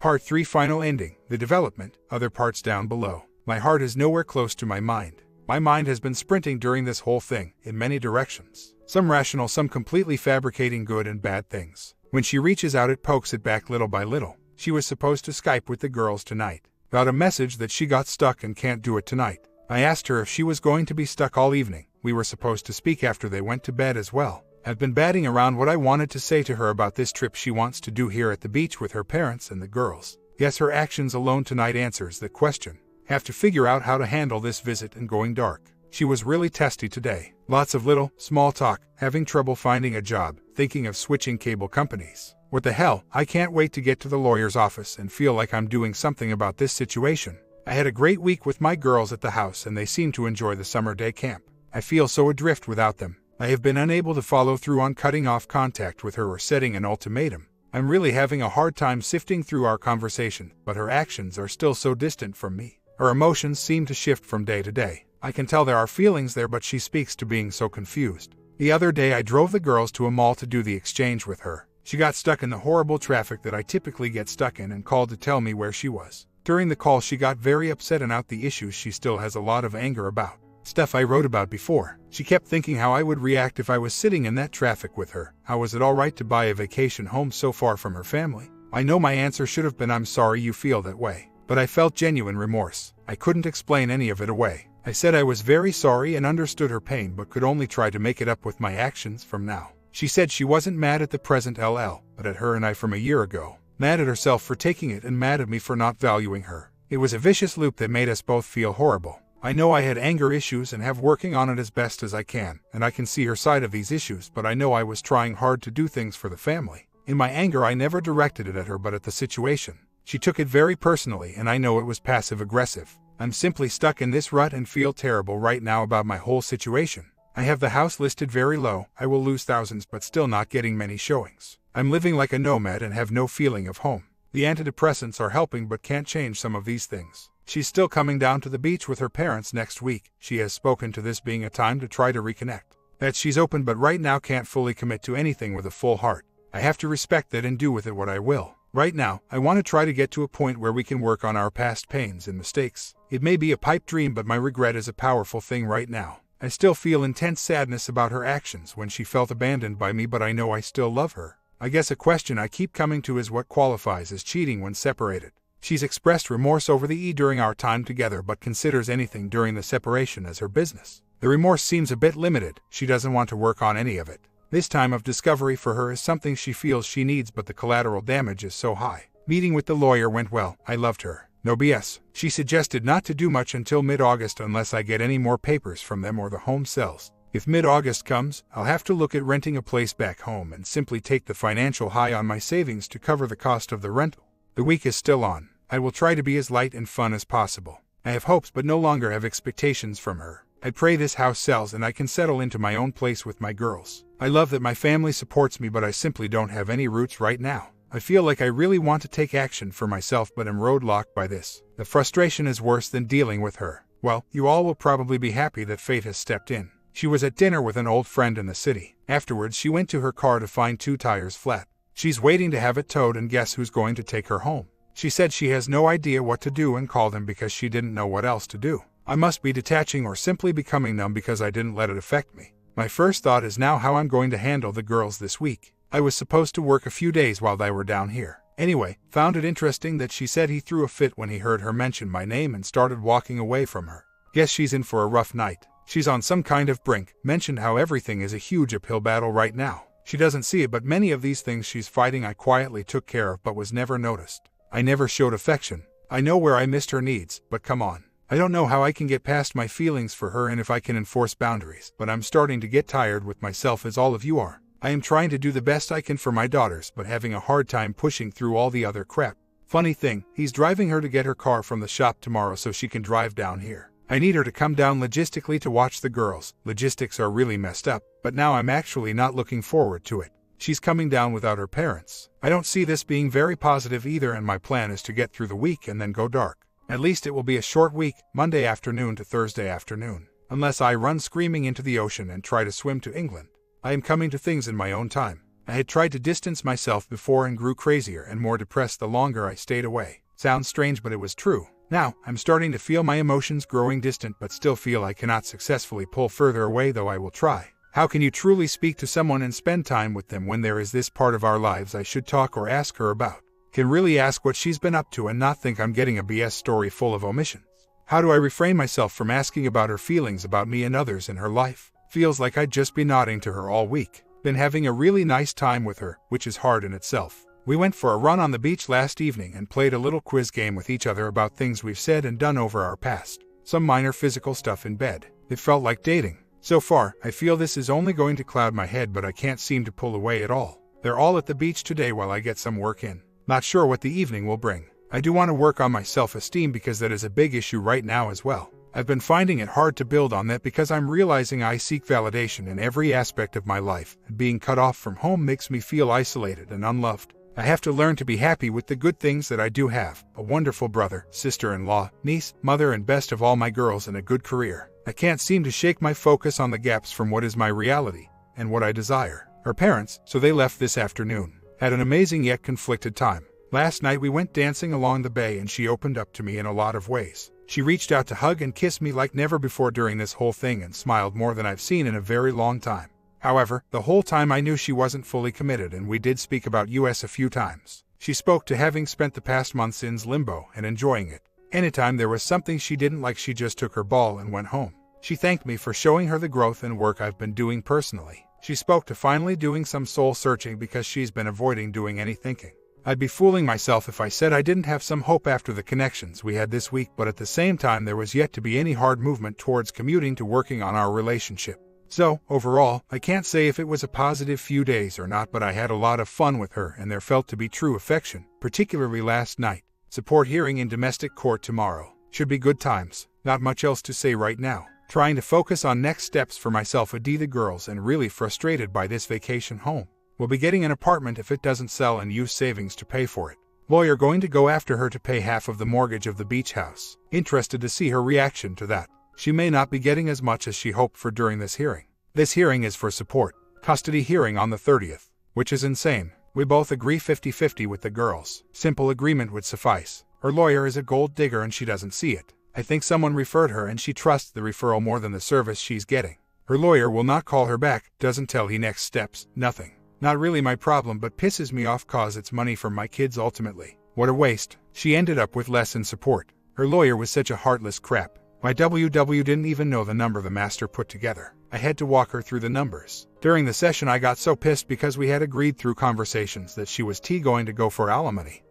Part 3 Final Ending, The Development, other parts down below. My heart is nowhere close to my mind. My mind has been sprinting during this whole thing, in many directions. Some rational, some completely fabricating good and bad things. When she reaches out, it pokes it back little by little. She was supposed to Skype with the girls tonight. Got a message that she got stuck and can't do it tonight. I asked her if she was going to be stuck all evening. We were supposed to speak after they went to bed as well. I've been batting around what I wanted to say to her about this trip she wants to do here at the beach with her parents and the girls. Yes, her actions alone tonight answers that question. Have to figure out how to handle this visit and going dark. She was really testy today. Lots of little, small talk, having trouble finding a job, thinking of switching cable companies. What the hell, I can't wait to get to the lawyer's office and feel like I'm doing something about this situation. I had a great week with my girls at the house and they seem to enjoy the summer day camp. I feel so adrift without them. I have been unable to follow through on cutting off contact with her or setting an ultimatum. I'm really having a hard time sifting through our conversation, but her actions are still so distant from me. Her emotions seem to shift from day to day. I can tell there are feelings there, but she speaks to being so confused. The other day I drove the girls to a mall to do the exchange with her. She got stuck in the horrible traffic that I typically get stuck in and called to tell me where she was. During the call she got very upset and out the issues she still has a lot of anger about. Stuff I wrote about before. She kept thinking how I would react if I was sitting in that traffic with her. How was it alright to buy a vacation home so far from her family? I know my answer should have been I'm sorry you feel that way. But I felt genuine remorse. I couldn't explain any of it away. I said I was very sorry and understood her pain but could only try to make it up with my actions from now. She said she wasn't mad at the present LL, but at her and I from a year ago. Mad at herself for taking it and mad at me for not valuing her. It was a vicious loop that made us both feel horrible. I know I had anger issues and have working on it as best as I can, and I can see her side of these issues, but I know I was trying hard to do things for the family. In my anger I never directed it at her but at the situation. She took it very personally and I know it was passive-aggressive. I'm simply stuck in this rut and feel terrible right now about my whole situation. I have the house listed very low. I will lose thousands but still not getting many showings. I'm living like a nomad and have no feeling of home. The antidepressants are helping but can't change some of these things. She's still coming down to the beach with her parents next week. She has spoken to this being a time to try to reconnect. That she's open but right now can't fully commit to anything with a full heart. I have to respect that and do with it what I will. Right now, I want to try to get to a point where we can work on our past pains and mistakes. It may be a pipe dream but my regret is a powerful thing right now. I still feel intense sadness about her actions when she felt abandoned by me, but I know I still love her. I guess a question I keep coming to is what qualifies as cheating when separated. She's expressed remorse over the during our time together but considers anything during the separation as her business. The remorse seems a bit limited. She doesn't want to work on any of it. This time of discovery for her is something she feels she needs but the collateral damage is so high. Meeting with the lawyer went well. I loved her. No BS. She suggested not to do much until mid-August unless I get any more papers from them or the home sells. If mid-August comes, I'll have to look at renting a place back home and simply take the financial high on my savings to cover the cost of the rental. The week is still on. I will try to be as light and fun as possible. I have hopes but no longer have expectations from her. I pray this house sells and I can settle into my own place with my girls. I love that my family supports me but I simply don't have any roots right now. I feel like I really want to take action for myself but am roadblocked by this. The frustration is worse than dealing with her. Well, you all will probably be happy that fate has stepped in. She was at dinner with an old friend in the city. Afterwards she went to her car to find 2 tires flat. She's waiting to have it towed and guess who's going to take her home? She said she has no idea what to do and called him because she didn't know what else to do. I must be detaching or simply becoming numb because I didn't let it affect me. My first thought is now how I'm going to handle the girls this week. I was supposed to work a few days while they were down here. Anyway, found it interesting that she said he threw a fit when he heard her mention my name and started walking away from her. Guess she's in for a rough night. She's on some kind of brink. Mentioned how everything is a huge uphill battle right now. She doesn't see it but many of these things she's fighting I quietly took care of but was never noticed. I never showed affection. I know where I missed her needs, but come on. I don't know how I can get past my feelings for her and if I can enforce boundaries, but I'm starting to get tired with myself as all of you are. I am trying to do the best I can for my daughters but having a hard time pushing through all the other crap. Funny thing, he's driving her to get her car from the shop tomorrow so she can drive down here. I need her to come down logistically to watch the girls. Logistics are really messed up, but now I'm actually not looking forward to it. She's coming down without her parents. I don't see this being very positive either and my plan is to get through the week and then go dark. At least it will be a short week, Monday afternoon to Thursday afternoon. Unless I run screaming into the ocean and try to swim to England. I am coming to things in my own time. I had tried to distance myself before and grew crazier and more depressed the longer I stayed away. Sounds strange, but it was true. Now, I'm starting to feel my emotions growing distant, but still feel I cannot successfully pull further away, though I will try. How can you truly speak to someone and spend time with them when there is this part of our lives I should talk or ask her about? Can really ask what she's been up to and not think I'm getting a BS story full of omissions? How do I refrain myself from asking about her feelings about me and others in her life? Feels like I'd just be nodding to her all week. Been having a really nice time with her, which is hard in itself. We went for a run on the beach last evening and played a little quiz game with each other about things we've said and done over our past. Some minor physical stuff in bed. It felt like dating. So far, I feel this is only going to cloud my head, but I can't seem to pull away at all. They're all at the beach today while I get some work in. Not sure what the evening will bring. I do want to work on my self-esteem because that is a big issue right now as well. I've been finding it hard to build on that because I'm realizing I seek validation in every aspect of my life, and being cut off from home makes me feel isolated and unloved. I have to learn to be happy with the good things that I do have: a wonderful brother, sister-in-law, niece, mother, and best of all, my girls, and a good career. I can't seem to shake my focus on the gaps from what is my reality and what I desire. Her parents, so they left this afternoon. Had an amazing yet conflicted time. Last night we went dancing along the bay and she opened up to me in a lot of ways. She reached out to hug and kiss me like never before during this whole thing and smiled more than I've seen in a very long time. However, the whole time I knew she wasn't fully committed, and we did speak about US a few times. She spoke to having spent the past months in limbo and enjoying it. Anytime there was something she didn't like, she just took her ball and went home. She thanked me for showing her the growth and work I've been doing personally. She spoke to finally doing some soul searching because she's been avoiding doing any thinking. I'd be fooling myself if I said I didn't have some hope after the connections we had this week, but at the same time there was yet to be any hard movement towards commuting to working on our relationship. So, overall, I can't say if it was a positive few days or not, but I had a lot of fun with her and there felt to be true affection, particularly last night. Support hearing in domestic court tomorrow. Should be good times. Not much else to say right now. Trying to focus on next steps for myself, the girls, and really frustrated by this vacation home. We'll be getting an apartment if it doesn't sell and use savings to pay for it. Lawyer going to go after her to pay half of the mortgage of the beach house. Interested to see her reaction to that. She may not be getting as much as she hoped for during this hearing. This hearing is for support. Custody hearing on the 30th. Which is insane. We both agree 50-50 with the girls. Simple agreement would suffice. Her lawyer is a gold digger and she doesn't see it. I think someone referred her and she trusts the referral more than the service she's getting. Her lawyer will not call her back, doesn't tell he next steps, nothing. Not really my problem, but pisses me off cause it's money from my kids ultimately. What a waste. She ended up with less in support. Her lawyer was such a heartless crap. My WW didn't even know the number the master put together. I had to walk her through the numbers. During the session I got so pissed because we had agreed through conversations that she was going to go for alimony.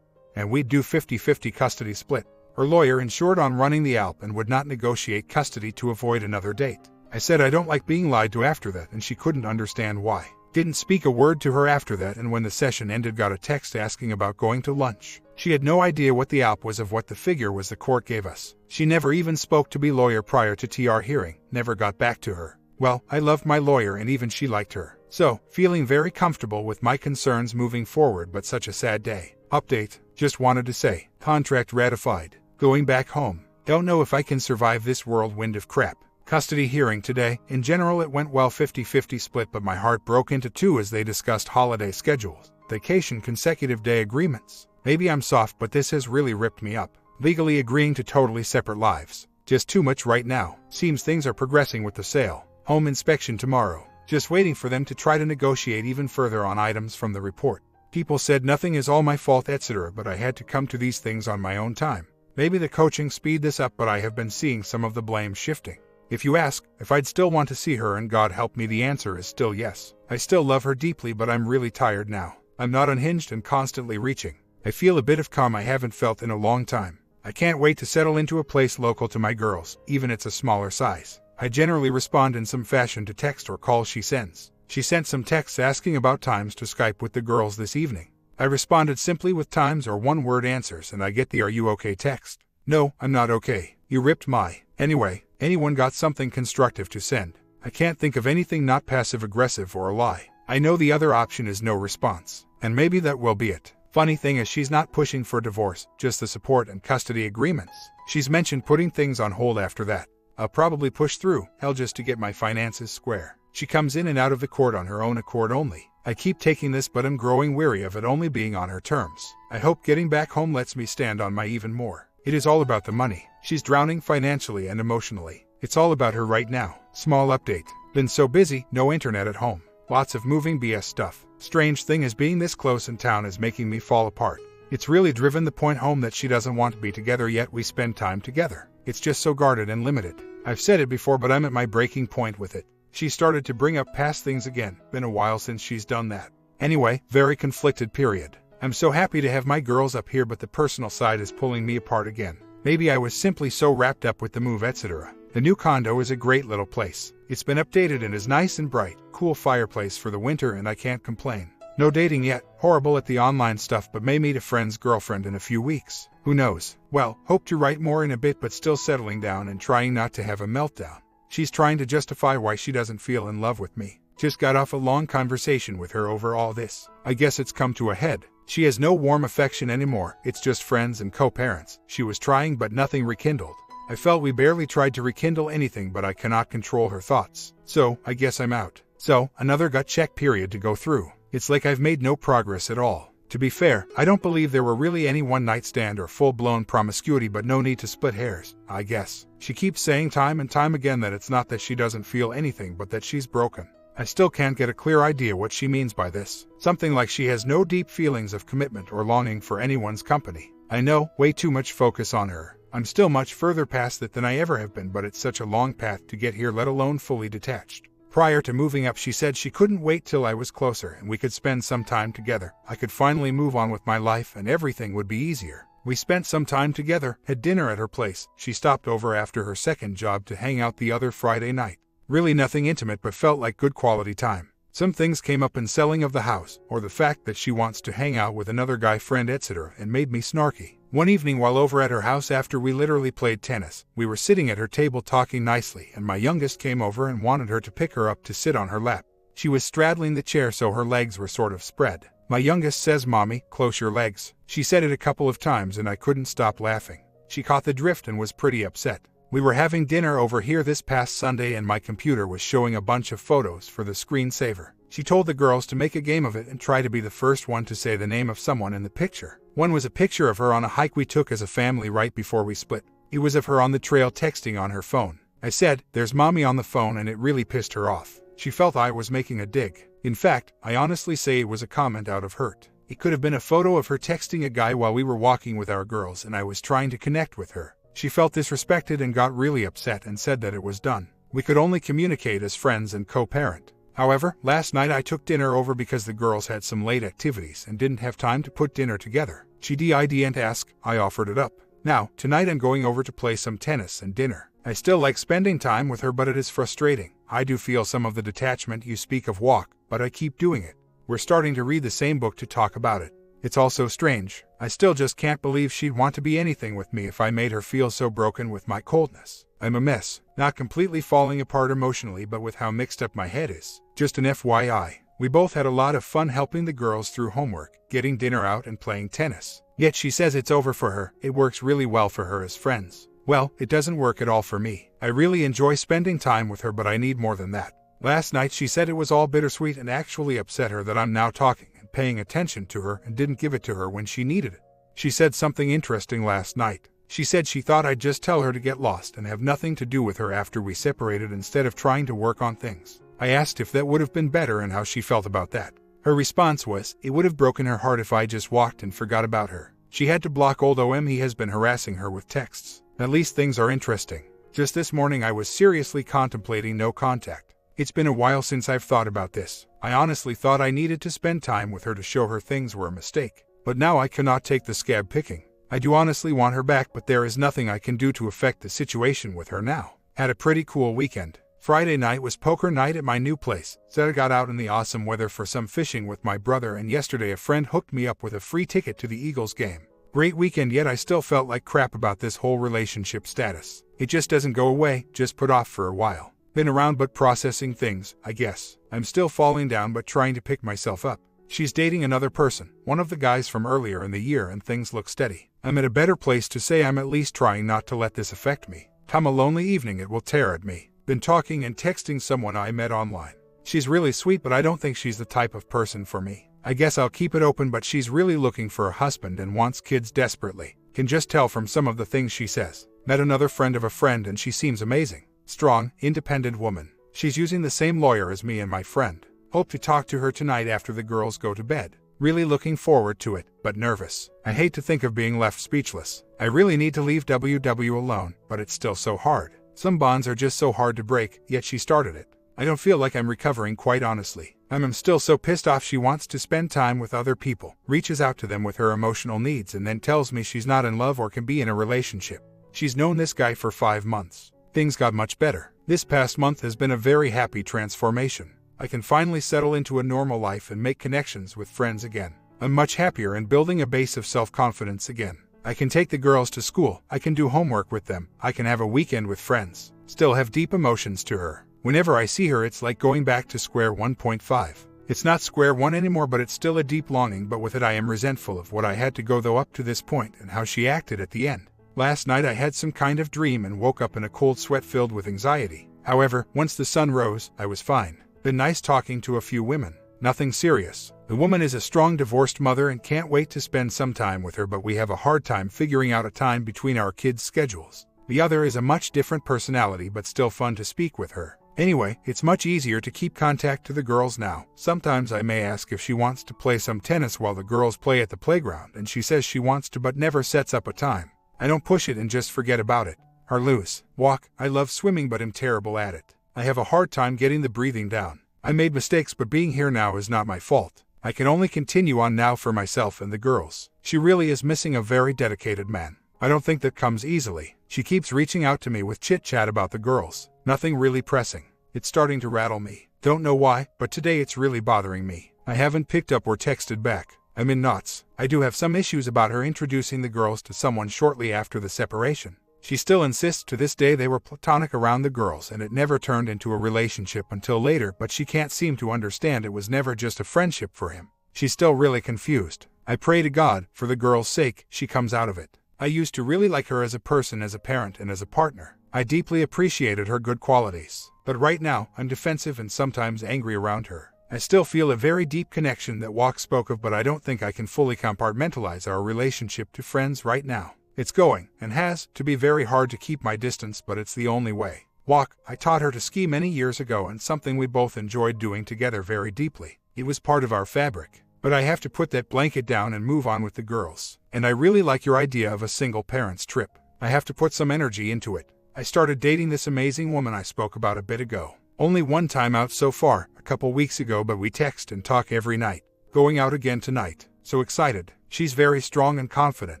And we'd do 50-50 custody split. Her lawyer insured on running the Alp and would not negotiate custody to avoid another date. I said I don't like being lied to after that, and she couldn't understand why. Didn't speak a word to her after that, and when the session ended got a text asking about going to lunch. She had no idea what the Alp was of what the figure was the court gave us. She never even spoke to be lawyer prior to TR hearing, never got back to her. Well, I loved my lawyer and even she liked her. So, feeling very comfortable with my concerns moving forward, but such a sad day. Update, just wanted to say, contract ratified. Going back home. Don't know if I can survive this whirlwind of crap. Custody hearing today. In general it went well, 50-50 split, but my heart broke into two as they discussed holiday schedules, vacation, consecutive day agreements. Maybe I'm soft, but this has really ripped me up. Legally agreeing to totally separate lives. Just too much right now. Seems things are progressing with the sale. Home inspection tomorrow. Just waiting for them to try to negotiate even further on items from the report. People said nothing is all my fault, etc., but I had to come to these things on my own time. Maybe the coaching speed this up, but I have been seeing some of the blame shifting. If you ask if I'd still want to see her, and God help me, the answer is still yes. I still love her deeply, but I'm really tired now. I'm not unhinged and constantly reaching. I feel a bit of calm I haven't felt in a long time. I can't wait to settle into a place local to my girls, even it's a smaller size. I generally respond in some fashion to text or calls she sends. She sent some texts asking about times to Skype with the girls this evening. I responded simply with times or one-word answers, and I get the "Are you okay?" text. No, I'm not okay. You ripped my. Anyway, anyone got something constructive to send? I can't think of anything not passive-aggressive or a lie. I know the other option is no response, and maybe that will be it. Funny thing is she's not pushing for divorce, just the support and custody agreements. She's mentioned putting things on hold after that. I'll probably push through, hell, just to get my finances square. She comes in and out of the court on her own accord only. I keep taking this but I'm growing weary of it only being on her terms. I hope getting back home lets me stand on my even more. It is all about the money. She's drowning financially and emotionally. It's all about her right now. Small update. Been so busy, no internet at home. Lots of moving BS stuff. Strange thing is being this close in town is making me fall apart. It's really driven the point home that she doesn't want to be together yet we spend time together. It's just so guarded and limited. I've said it before but I'm at my breaking point with it. She started to bring up past things again. Been a while since she's done that. Anyway, very conflicted period. I'm so happy to have my girls up here but the personal side is pulling me apart again. Maybe I was simply so wrapped up with the move etc. The new condo is a great little place. It's been updated and is nice and bright. Cool fireplace for the winter and I can't complain. No dating yet. Horrible at the online stuff but may meet a friend's girlfriend in a few weeks. Who knows? Well, hope to write more in a bit but still settling down and trying not to have a meltdown. She's trying to justify why she doesn't feel in love with me. Just got off a long conversation with her over all this. I guess it's come to a head. She has no warm affection anymore. It's just friends and co-parents. She was trying but nothing rekindled. I felt we barely tried to rekindle anything but I cannot control her thoughts. So, I guess I'm out. So, another gut check period to go through. It's like I've made no progress at all. To be fair, I don't believe there were really any one-night stand or full-blown promiscuity but no need to split hairs, I guess. She keeps saying time and time again that it's not that she doesn't feel anything but that she's broken. I still can't get a clear idea what she means by this. Something like she has no deep feelings of commitment or longing for anyone's company. I know, way too much focus on her. I'm still much further past it than I ever have been but it's such a long path to get here let alone fully detached. Prior to moving up she said she couldn't wait till I was closer and we could spend some time together. I could finally move on with my life and everything would be easier. We spent some time together, had dinner at her place. She stopped over after her second job to hang out the other Friday night. Really nothing intimate but felt like good quality time. Some things came up in selling of the house, or the fact that she wants to hang out with another guy friend etc. and made me snarky. One evening while over at her house after we literally played tennis, we were sitting at her table talking nicely and my youngest came over and wanted her to pick her up to sit on her lap. She was straddling the chair so her legs were sort of spread. My youngest says, "Mommy, close your legs." She said it a couple of times and I couldn't stop laughing. She caught the drift and was pretty upset. We were having dinner over here this past Sunday and my computer was showing a bunch of photos for the screensaver. She told the girls to make a game of it and try to be the first one to say the name of someone in the picture. One was a picture of her on a hike we took as a family right before we split. It was of her on the trail texting on her phone. I said, "There's Mommy on the phone," and it really pissed her off. She felt I was making a dig. In fact, I honestly say it was a comment out of hurt. It could have been a photo of her texting a guy while we were walking with our girls and I was trying to connect with her. She felt disrespected and got really upset and said that it was done. We could only communicate as friends and co-parent. However, last night I took dinner over because the girls had some late activities and didn't have time to put dinner together. She didn't ask, I offered it up. Now, tonight I'm going over to play some tennis and dinner. I still like spending time with her but it is frustrating. I do feel some of the detachment you speak of walk, but I keep doing it. We're starting to read the same book to talk about it. It's all so strange. I still just can't believe she'd want to be anything with me if I made her feel so broken with my coldness. I'm a mess, not completely falling apart emotionally but with how mixed up my head is. Just an FYI, we both had a lot of fun helping the girls through homework, getting dinner out and playing tennis. Yet she says it's over for her. It works really well for her as friends. Well, it doesn't work at all for me. I really enjoy spending time with her but I need more than that. Last night she said it was all bittersweet and actually upset her that I'm now talking and paying attention to her and didn't give it to her when she needed it. She said something interesting last night. She said she thought I'd just tell her to get lost and have nothing to do with her after we separated instead of trying to work on things. I asked if that would have been better and how she felt about that. Her response was, it would have broken her heart if I just walked and forgot about her. She had to block old OM. He has been harassing her with texts. At least things are interesting. Just this morning I was seriously contemplating no contact. It's been a while since I've thought about this. I honestly thought I needed to spend time with her to show her things were a mistake. But now I cannot take the scab picking. I do honestly want her back but there is nothing I can do to affect the situation with her now. Had a pretty cool weekend. Friday night was poker night at my new place. Said I got out in the awesome weather for some fishing with my brother and yesterday a friend hooked me up with a free ticket to the Eagles game. Great weekend yet I still felt like crap about this whole relationship status. It just doesn't go away, just put off for a while. Been around but processing things, I guess. I'm still falling down but trying to pick myself up. She's dating another person, one of the guys from earlier in the year and things look steady. I'm at a better place to say I'm at least trying not to let this affect me. Come a lonely evening it will tear at me. Been talking and texting someone I met online. She's really sweet, but I don't think she's the type of person for me. I guess I'll keep it open, but she's really looking for a husband and wants kids desperately. Can just tell from some of the things she says. Met another friend of a friend and she seems amazing. Strong, independent woman. She's using the same lawyer as me and my friend. Hope to talk to her tonight after the girls go to bed. Really looking forward to it, but nervous. I hate to think of being left speechless. I really need to leave WW alone, but it's still so hard. Some bonds are just so hard to break, yet she started it. I don't feel like I'm recovering, quite honestly. I'm still so pissed off. She wants to spend time with other people, reaches out to them with her emotional needs, and then tells me she's not in love or can be in a relationship. She's known this guy for 5 months. Things got much better. This past month has been a very happy transformation. I can finally settle into a normal life and make connections with friends again. I'm much happier and building a base of self-confidence again. I can take the girls to school, I can do homework with them, I can have a weekend with friends. Still have deep emotions to her. Whenever I see her, it's like going back to square 1.5. It's not square one anymore, but it's still a deep longing, but with it I am resentful of what I had to go through up to this point and how she acted at the end. Last night I had some kind of dream and woke up in a cold sweat filled with anxiety. However, once the sun rose, I was fine. Been nice talking to a few women. Nothing serious. The woman is a strong divorced mother and can't wait to spend some time with her, but we have a hard time figuring out a time between our kids' schedules. The other is a much different personality, but still fun to speak with her. Anyway, it's much easier to keep contact to the girls now. Sometimes I may ask if she wants to play some tennis while the girls play at the playground, and she says she wants to but never sets up a time. I don't push it and just forget about it. Or lose. Walk. I love swimming but am terrible at it. I have a hard time getting the breathing down. I made mistakes, but being here now is not my fault. I can only continue on now for myself and the girls. She really is missing a very dedicated man. I don't think that comes easily. She keeps reaching out to me with chit-chat about the girls. Nothing really pressing. It's starting to rattle me. Don't know why, but today it's really bothering me. I haven't picked up or texted back. I'm in knots. I do have some issues about her introducing the girls to someone shortly after the separation. She still insists to this day they were platonic around the girls and it never turned into a relationship until later, but she can't seem to understand it was never just a friendship for him. She's still really confused. I pray to God, for the girls' sake, she comes out of it. I used to really like her as a person, as a parent, and as a partner. I deeply appreciated her good qualities. But right now, I'm defensive and sometimes angry around her. I still feel a very deep connection that Walk spoke of, but I don't think I can fully compartmentalize our relationship to friends right now. It's going, and has, to be very hard to keep my distance, but it's the only way. Walk. I taught her to ski many years ago and something we both enjoyed doing together very deeply. It was part of our fabric. But I have to put that blanket down and move on with the girls. And I really like your idea of a single parents trip. I have to put some energy into it. I started dating this amazing woman I spoke about a bit ago. Only one time out so far, a couple weeks ago, but we text and talk every night. Going out again tonight. So excited. She's very strong and confident.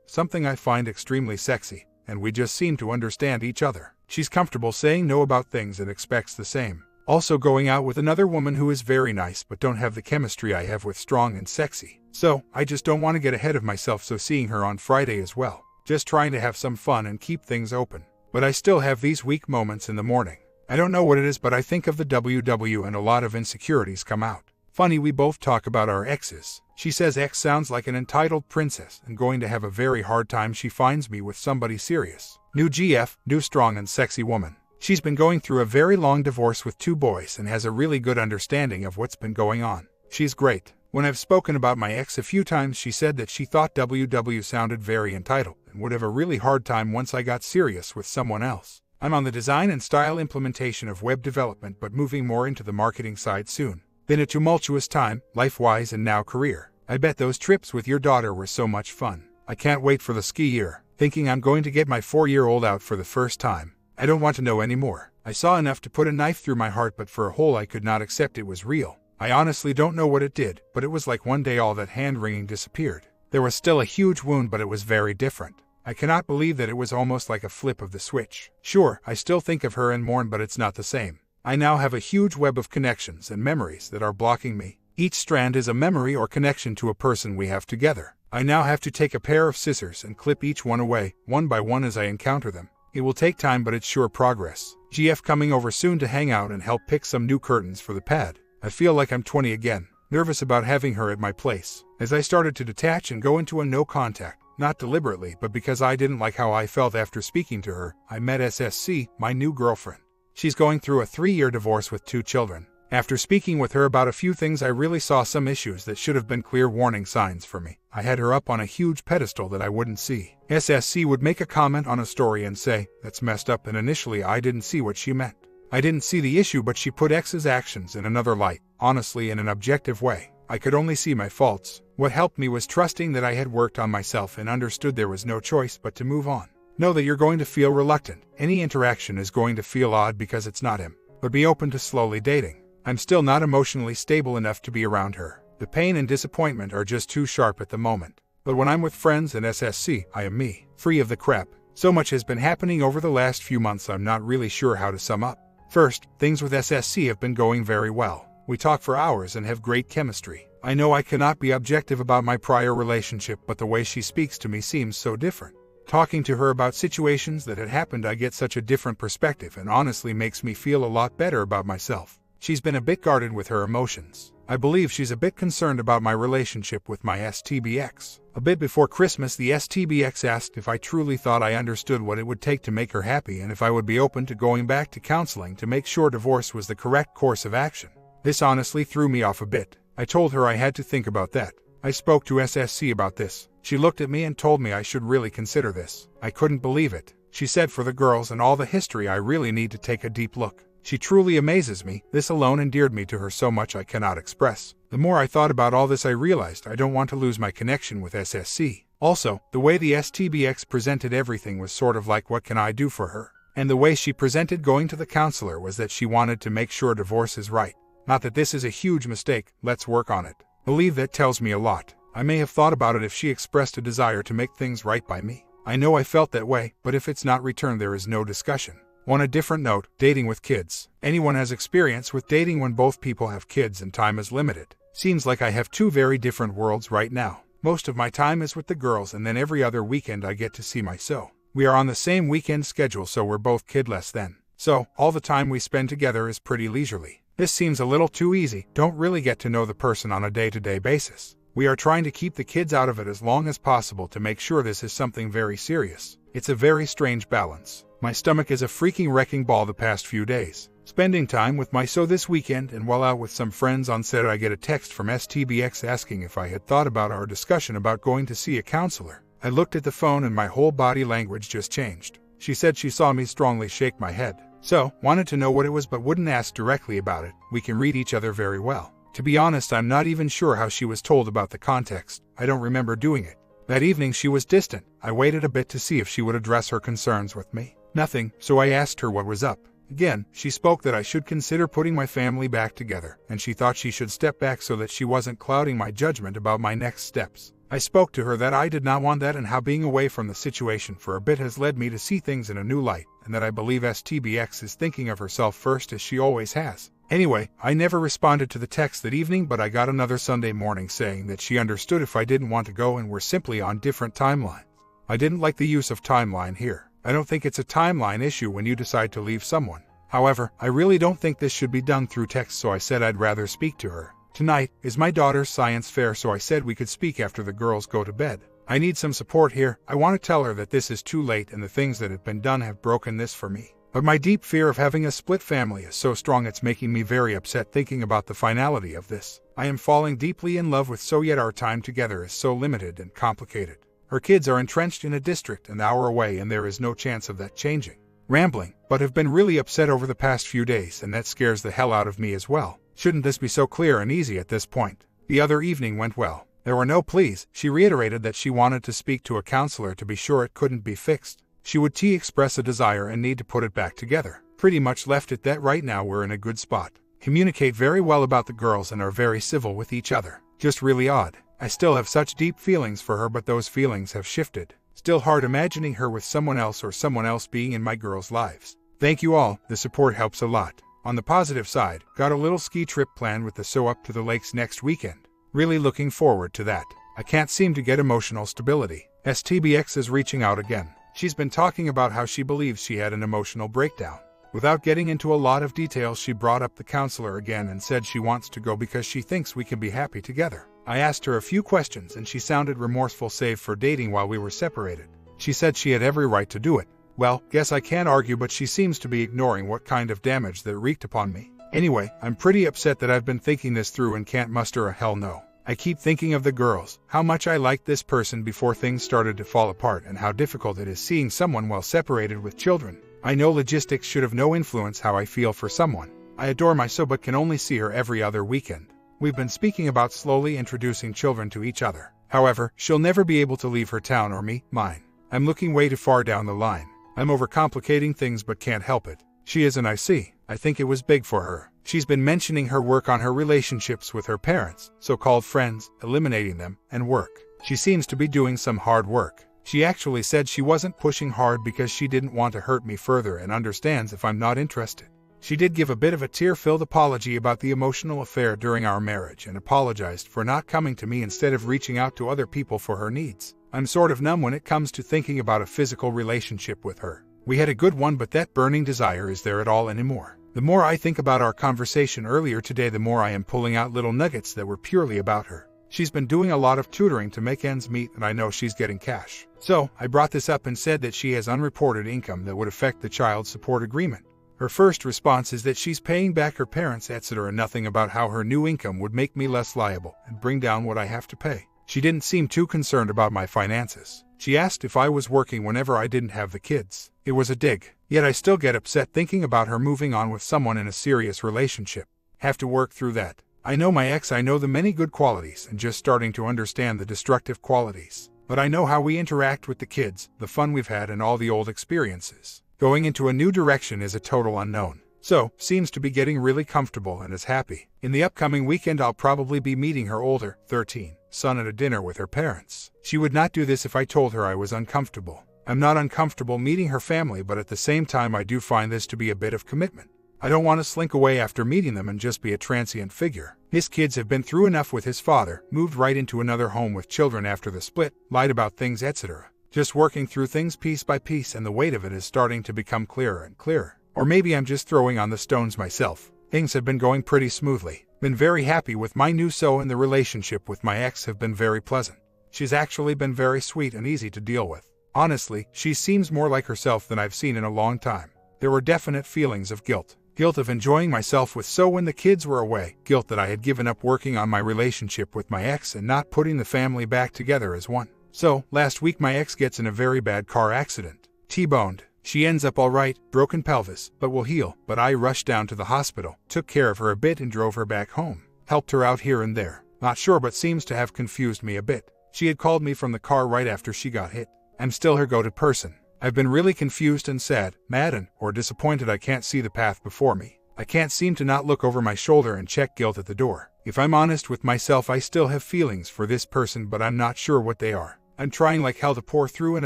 Something I find extremely sexy, and we just seem to understand each other. She's comfortable saying no about things and expects the same. Also going out with another woman who is very nice but don't have the chemistry I have with strong and sexy. So, I just don't want to get ahead of myself, so seeing her on Friday as well. Just trying to have some fun and keep things open. But I still have these weak moments in the morning. I don't know what it is, but I think of the WW and a lot of insecurities come out. Funny, we both talk about our exes. She says ex sounds like an entitled princess and going to have a very hard time. She finds me with somebody serious. New GF, new strong and sexy woman. She's been going through a very long divorce with 2 boys and has a really good understanding of what's been going on. She's great. When I've spoken about my ex a few times, she said that she thought WW sounded very entitled and would have a really hard time once I got serious with someone else. I'm on the design and style implementation of web development, but moving more into the marketing side soon. Been a tumultuous time, life-wise and now career. I bet those trips with your daughter were so much fun. I can't wait for the ski year, thinking I'm going to get my 4-year-old out for the first time. I don't want to know anymore. I saw enough to put a knife through my heart, but for a hole I could not accept it was real. I honestly don't know what it did, but it was like one day all that hand-wringing disappeared. There was still a huge wound, but it was very different. I cannot believe that it was almost like a flip of the switch. Sure, I still think of her and mourn, but it's not the same. I now have a huge web of connections and memories that are blocking me. Each strand is a memory or connection to a person we have together. I now have to take a pair of scissors and clip each one away, one by one as I encounter them. It will take time, but it's sure progress. GF coming over soon to hang out and help pick some new curtains for the pad. I feel like I'm 20 again, nervous about having her at my place. As I started to detach and go into a no contact, not deliberately, but because I didn't like how I felt after speaking to her, I met SSC, my new girlfriend. She's going through a 3-year divorce with 2 children. After speaking with her about a few things, I really saw some issues that should have been clear warning signs for me. I had her up on a huge pedestal that I wouldn't see. SSC would make a comment on a story and say, "That's messed up," and initially I didn't see what she meant. I didn't see the issue, but she put X's actions in another light, honestly in an objective way. I could only see my faults. What helped me was trusting that I had worked on myself and understood there was no choice but to move on. Know that you're going to feel reluctant. Any interaction is going to feel odd because it's not him. But be open to slowly dating. I'm still not emotionally stable enough to be around her. The pain and disappointment are just too sharp at the moment. But when I'm with friends and SSC, I am me, free of the crap. So much has been happening over the last few months I'm not really sure how to sum up. First, things with SSC have been going very well. We talk for hours and have great chemistry. I know I cannot be objective about my prior relationship, but the way she speaks to me seems so different. Talking to her about situations that had happened, I get such a different perspective and honestly makes me feel a lot better about myself. She's been a bit guarded with her emotions. I believe she's a bit concerned about my relationship with my STBX. A bit before Christmas, the STBX asked if I truly thought I understood what it would take to make her happy and if I would be open to going back to counseling to make sure divorce was the correct course of action. This honestly threw me off a bit. I told her I had to think about that. I spoke to SSC about this. She looked at me and told me I should really consider this. I couldn't believe it. She said for the girls and all the history I really need to take a deep look. She truly amazes me. This alone endeared me to her so much I cannot express. The more I thought about all this, I realized I don't want to lose my connection with SSC. Also, the way the STBX presented everything was sort of like, what can I do for her? And the way she presented going to the counselor was that she wanted to make sure divorce is right. Not that this is a huge mistake, let's work on it. Believe that tells me a lot. I may have thought about it if she expressed a desire to make things right by me. I know I felt that way, but if it's not returned, there is no discussion. On a different note, dating with kids. Anyone has experience with dating when both people have kids and time is limited. Seems like I have two very different worlds right now. Most of my time is with the girls, and then every other weekend I get to see my so. We are on the same weekend schedule, so we're both kidless then. So, all the time we spend together is pretty leisurely. This seems a little too easy. Don't really get to know the person on a day-to-day basis. We are trying to keep the kids out of it as long as possible to make sure this is something very serious. It's a very strange balance. My stomach is a freaking wrecking ball the past few days. Spending time with my so this weekend, and while out with some friends on set, I get a text from STBX asking if I had thought about our discussion about going to see a counselor. I looked at the phone and my whole body language just changed. She said she saw me strongly shake my head. So, wanted to know what it was but wouldn't ask directly about it. We can read each other very well. To be honest, I'm not even sure how she was told about the context. I don't remember doing it. That evening she was distant. I waited a bit to see if she would address her concerns with me. Nothing, so I asked her what was up. Again, she spoke that I should consider putting my family back together, and she thought she should step back so that she wasn't clouding my judgment about my next steps. I spoke to her that I did not want that, and how being away from the situation for a bit has led me to see things in a new light, and that I believe STBX is thinking of herself first, as she always has. Anyway, I never responded to the text that evening, but I got another Sunday morning saying that she understood if I didn't want to go and we're simply on different timelines. I didn't like the use of timeline here. I don't think it's a timeline issue when you decide to leave someone. However, I really don't think this should be done through text, so I said I'd rather speak to her. Tonight is my daughter's science fair, so I said we could speak after the girls go to bed. I need some support here. I want to tell her that this is too late and the things that have been done have broken this for me. But my deep fear of having a split family is so strong it's making me very upset thinking about the finality of this. I am falling deeply in love with so, yet our time together is so limited and complicated. Her kids are entrenched in a district an hour away and there is no chance of that changing. Rambling, but have been really upset over the past few days, and that scares the hell out of me as well. Shouldn't this be so clear and easy at this point? The other evening went well. There were no pleas. She reiterated that she wanted to speak to a counselor to be sure it couldn't be fixed. She would express a desire and need to put it back together. Pretty much left it that right now we're in a good spot. Communicate very well about the girls and are very civil with each other. Just really odd. I still have such deep feelings for her, but those feelings have shifted. Still hard imagining her with someone else or someone else being in my girls' lives. Thank you all, the support helps a lot. On the positive side, got a little ski trip planned with the so up to the lakes next weekend. Really looking forward to that. I can't seem to get emotional stability. STBX is reaching out again. She's been talking about how she believes she had an emotional breakdown. Without getting into a lot of details, she brought up the counselor again and said she wants to go because she thinks we can be happy together. I asked her a few questions and she sounded remorseful save for dating while we were separated. She said she had every right to do it. Well, guess I can't argue, but she seems to be ignoring what kind of damage that wreaked upon me. Anyway, I'm pretty upset that I've been thinking this through and can't muster a hell no. I keep thinking of the girls, how much I liked this person before things started to fall apart, and how difficult it is seeing someone well separated with children. I know logistics should have no influence how I feel for someone. I adore my so but can only see her every other weekend. We've been speaking about slowly introducing children to each other. However, she'll never be able to leave her town or me, mine. I'm looking way too far down the line. I'm overcomplicating things but can't help it. She is, and I see. I think it was big for her. She's been mentioning her work on her relationships with her parents, so-called friends, eliminating them, and work. She seems to be doing some hard work. She actually said she wasn't pushing hard because she didn't want to hurt me further and understands if I'm not interested. She did give a bit of a tear-filled apology about the emotional affair during our marriage and apologized for not coming to me instead of reaching out to other people for her needs. I'm sort of numb when it comes to thinking about a physical relationship with her. We had a good one, but that burning desire is there at all anymore. The more I think about our conversation earlier today, the more I am pulling out little nuggets that were purely about her. She's been doing a lot of tutoring to make ends meet, and I know she's getting cash. So, I brought this up and said that she has unreported income that would affect the child support agreement. Her first response is that she's paying back her parents, etc., and nothing about how her new income would make me less liable and bring down what I have to pay. She didn't seem too concerned about my finances. She asked if I was working whenever I didn't have the kids. It was a dig. Yet I still get upset thinking about her moving on with someone in a serious relationship. Have to work through that. I know my ex, I know the many good qualities and just starting to understand the destructive qualities. But I know how we interact with the kids, the fun we've had, and all the old experiences. Going into a new direction is a total unknown. So, seems to be getting really comfortable and is happy. In the upcoming weekend I'll probably be meeting her older, 13, son at a dinner with her parents. She would not do this if I told her I was uncomfortable. I'm not uncomfortable meeting her family, but at the same time I do find this to be a bit of commitment. I don't want to slink away after meeting them and just be a transient figure. His kids have been through enough with his father, moved right into another home with children after the split, lied about things, etc. Just working through things piece by piece, and the weight of it is starting to become clearer and clearer. Or maybe I'm just throwing on the stones myself. Things have been going pretty smoothly. Been very happy with my new so, and the relationship with my ex have been very pleasant. She's actually been very sweet and easy to deal with. Honestly, she seems more like herself than I've seen in a long time. There were definite feelings of guilt. Guilt of enjoying myself with so when the kids were away. Guilt that I had given up working on my relationship with my ex and not putting the family back together as one. So, last week my ex gets in a very bad car accident. T-boned. She ends up alright, broken pelvis, but will heal. But I rushed down to the hospital, took care of her a bit and drove her back home. Helped her out here and there. Not sure, but seems to have confused me a bit. She had called me from the car right after she got hit. I'm still her go-to person. I've been really confused and sad, mad or disappointed. I can't see the path before me. I can't seem to not look over my shoulder and check guilt at the door. If I'm honest with myself, I still have feelings for this person, but I'm not sure what they are. I'm trying like hell to pour through and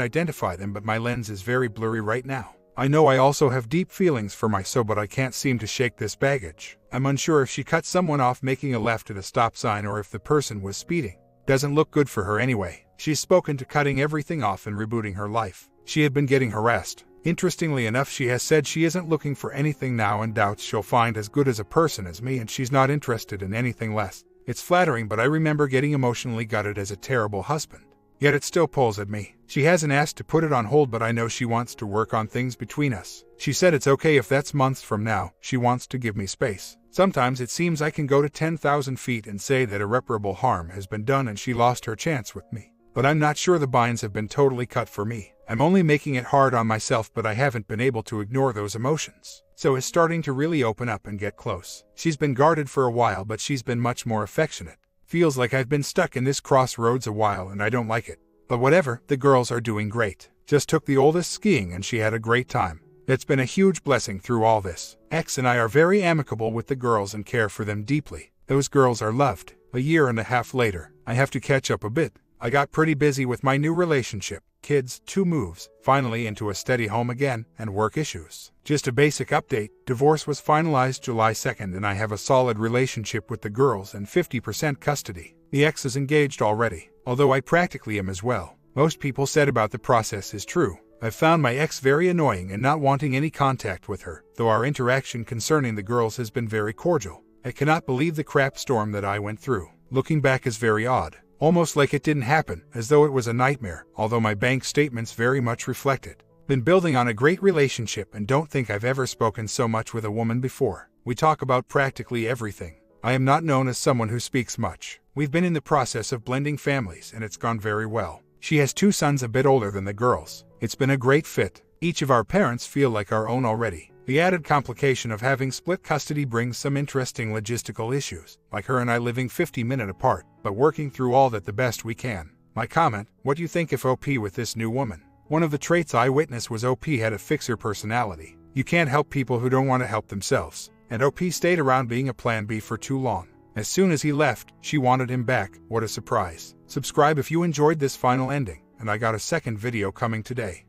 identify them, but my lens is very blurry right now. I know I also have deep feelings for my so, but I can't seem to shake this baggage. I'm unsure if she cut someone off making a left at a stop sign or if the person was speeding. Doesn't look good for her anyway. She's spoken to cutting everything off and rebooting her life. She had been getting harassed. Interestingly enough, she has said she isn't looking for anything now and doubts she'll find as good as a person as me, and she's not interested in anything less. It's flattering, but I remember getting emotionally gutted as a terrible husband. Yet it still pulls at me. She hasn't asked to put it on hold, but I know she wants to work on things between us. She said it's okay if that's months from now. She wants to give me space. Sometimes it seems I can go to 10,000 feet and say that irreparable harm has been done and she lost her chance with me. But I'm not sure the binds have been totally cut for me. I'm only making it hard on myself, but I haven't been able to ignore those emotions. So it's starting to really open up and get close. She's been guarded for a while, but she's been much more affectionate. Feels like I've been stuck in this crossroads a while and I don't like it. But whatever, the girls are doing great. Just took the oldest skiing and she had a great time. It's been a huge blessing through all this. Ex and I are very amicable with the girls and care for them deeply. Those girls are loved. A year and a half later, I have to catch up a bit. I got pretty busy with my new relationship, kids, 2 moves, finally into a steady home again, and work issues. Just a basic update, divorce was finalized July 2nd and I have a solid relationship with the girls and 50% custody. The ex is engaged already, although I practically am as well. Most people said about the process is true. I've found my ex very annoying and not wanting any contact with her, though our interaction concerning the girls has been very cordial. I cannot believe the crap storm that I went through. Looking back is very odd. Almost like it didn't happen, as though it was a nightmare, although my bank statements very much reflect it. Been building on a great relationship and don't think I've ever spoken so much with a woman before. We talk about practically everything. I am not known as someone who speaks much. We've been in the process of blending families and it's gone very well. She has 2 sons a bit older than the girls. It's been a great fit. Each of our parents feel like our own already. The added complication of having split custody brings some interesting logistical issues, like her and I living 50-minute apart, but working through all that the best we can. My comment, what do you think if OP with this new woman? One of the traits I witnessed was OP had a fixer personality. You can't help people who don't want to help themselves. And OP stayed around being a plan B for too long. As soon as he left, she wanted him back. What a surprise. Subscribe if you enjoyed this final ending, and I got a second video coming today.